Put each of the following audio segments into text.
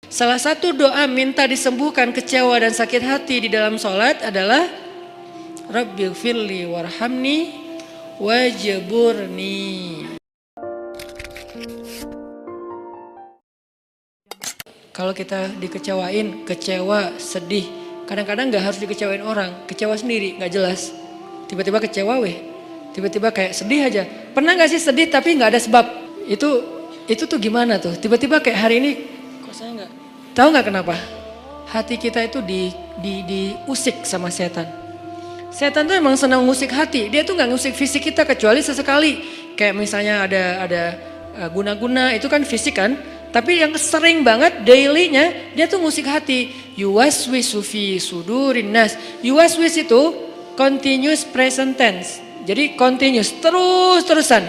Salah satu doa minta disembuhkan kecewa dan sakit hati di dalam sholat adalah Rabbighfirli warhamni wajburni. Kalau kita dikecewain, kecewa, sedih, kadang-kadang gak harus dikecewain orang, kecewa sendiri, gak jelas. Tiba-tiba kecewa tiba-tiba kayak sedih aja. Pernah gak sih sedih tapi gak ada sebab? Itu tuh gimana tuh? Tiba-tiba kayak hari ini, kok saya gak, tahu gak kenapa? Hati kita itu diusik sama setan. Setan tuh emang senang ngusik hati, dia tuh gak ngusik fisik kita kecuali sesekali. Kayak misalnya ada guna-guna, itu kan fisik kan? Tapi yang sering banget dailynya dia tuh ngusik hati. Yuwaswisu fi sudurin nas. Yuwaswis itu continuous present tense. Jadi continuous, terus-terusan.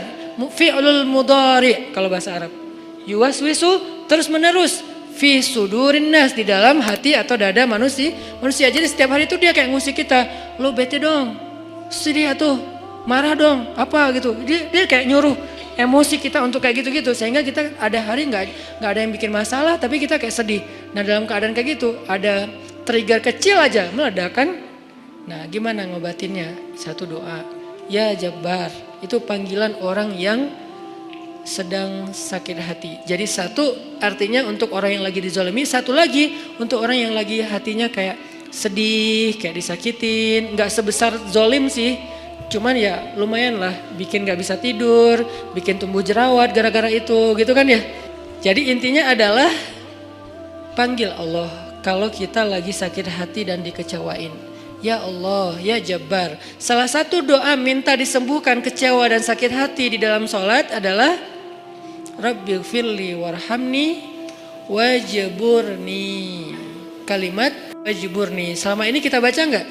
Fi'lul mudhari kalau bahasa Arab. Yuwaswisu terus menerus fi sudurin nas, di dalam hati atau dada manusia. Jadi setiap hari itu dia kayak ngusik kita. Lo bete dong, sedih atuh, marah dong, apa gitu. Dia kayak nyuruh emosi kita untuk kayak gitu-gitu, sehingga kita ada hari nggak ada yang bikin masalah tapi kita kayak sedih. Nah dalam keadaan kayak gitu ada trigger kecil aja meledak kan. Nah gimana ngobatinnya? Satu doa, ya Jabbar, itu panggilan orang yang sedang sakit hati. Jadi satu artinya untuk orang yang lagi dizalimi, satu lagi untuk orang yang lagi hatinya kayak sedih, kayak disakitin. Nggak sebesar zolim sih, cuman ya lumayan lah, bikin gak bisa tidur, bikin tumbuh jerawat gara-gara itu gitu kan ya. Jadi intinya adalah panggil Allah kalau kita lagi sakit hati dan dikecewain. Ya Allah, ya Jabbar. Salah satu doa minta disembuhkan kecewa dan sakit hati di dalam sholat adalah Rabbighfirli warhamni wajburni. Kalimat wajburni selama ini kita baca enggak?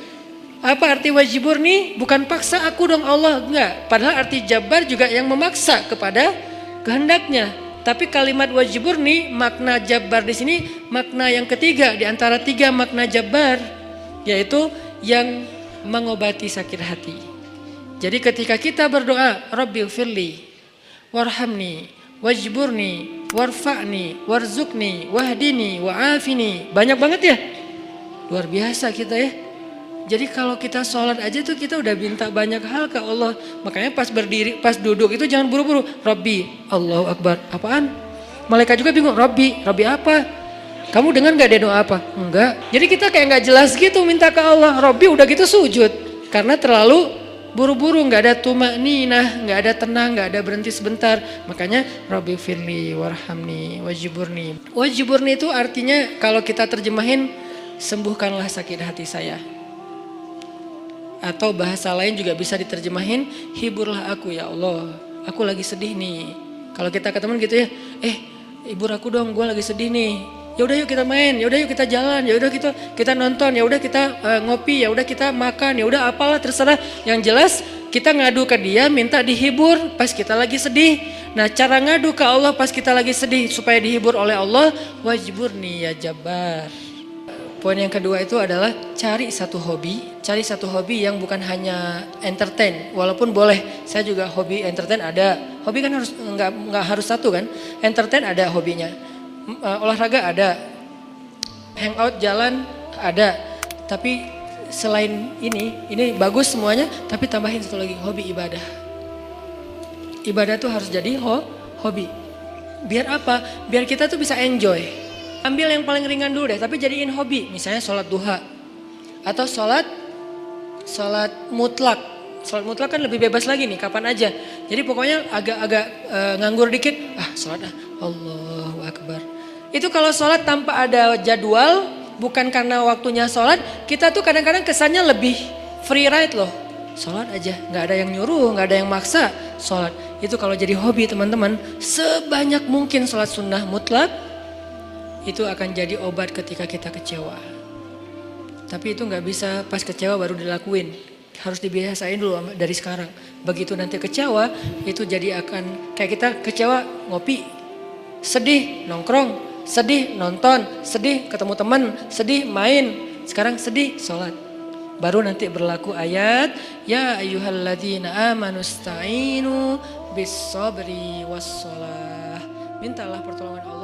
Apa arti wajburni? Bukan paksa aku dong Allah, enggak. Padahal arti Jabbar juga yang memaksa kepada kehendaknya. Tapi kalimat wajburni, makna Jabbar di sini makna yang ketiga di antara tiga makna Jabbar, yaitu yang mengobati sakit hati. Jadi ketika kita berdoa, Rabbighfirli warhamni wajburni warfa'ni warzukni wahdini wa'afini, banyak banget ya. Luar biasa kita ya. Jadi kalau kita sholat aja tuh kita udah minta banyak hal ke Allah. Makanya pas berdiri, pas duduk itu jangan buru-buru. Rabbi, Allahu Akbar. Apaan? Malaikat juga bingung. Rabbi apa? Kamu dengar gak dia doa apa? Enggak. Jadi kita kayak gak jelas gitu minta ke Allah. Rabbi udah gitu sujud. Karena terlalu buru-buru, gak ada tumakninah, gak ada tenang, gak ada berhenti sebentar. Makanya Rabbi firli warhamni wajburni. Wajburni itu artinya kalau kita terjemahin, sembuhkanlah sakit hati saya. Atau bahasa lain juga bisa diterjemahin, hiburlah aku ya Allah, aku lagi sedih nih. Kalau kita ke teman gitu ya, hibur aku dong, gue lagi sedih nih. Ya udah yuk kita main, ya udah yuk kita jalan, ya udah kita nonton, ya udah kita ngopi, ya udah kita makan, ya udah apalah terserah. Yang jelas kita ngadu ke dia, minta dihibur pas kita lagi sedih. Nah cara ngadu ke Allah pas kita lagi sedih supaya dihibur oleh Allah, wajburni ya Jabbar. Poin yang kedua itu adalah cari satu hobi yang bukan hanya entertain. Walaupun boleh, saya juga hobi entertain ada. Hobi kan harus nggak harus satu kan. Entertain ada hobinya, olahraga ada, hangout jalan ada. Tapi selain ini bagus semuanya. Tapi tambahin satu lagi, hobi ibadah. Ibadah tuh harus jadi hobi. Biar apa? Biar kita tuh bisa enjoy. Ambil yang paling ringan dulu deh, tapi jadiin hobi. Misalnya sholat duha. Atau sholat mutlak. Sholat mutlak kan lebih bebas lagi nih, kapan aja. Jadi pokoknya agak nganggur dikit. Sholat Allahu Akbar. Itu kalau sholat tanpa ada jadwal, bukan karena waktunya sholat. Kita tuh kadang-kadang kesannya lebih free ride loh. Sholat aja, gak ada yang nyuruh, gak ada yang maksa. Sholat, itu kalau jadi hobi teman-teman, sebanyak mungkin sholat sunnah mutlak, itu akan jadi obat ketika kita kecewa. Tapi itu gak bisa pas kecewa baru dilakuin. Harus dibiasain dulu dari sekarang. Begitu nanti kecewa, itu jadi akan kayak kita kecewa ngopi. Sedih nongkrong, sedih nonton, sedih ketemu teman, sedih main. Sekarang sedih sholat. Baru nanti berlaku ayat, ya ayyuhalladzina amanu sta'inu bis sabri was shalah. Mintalah pertolongan Allah.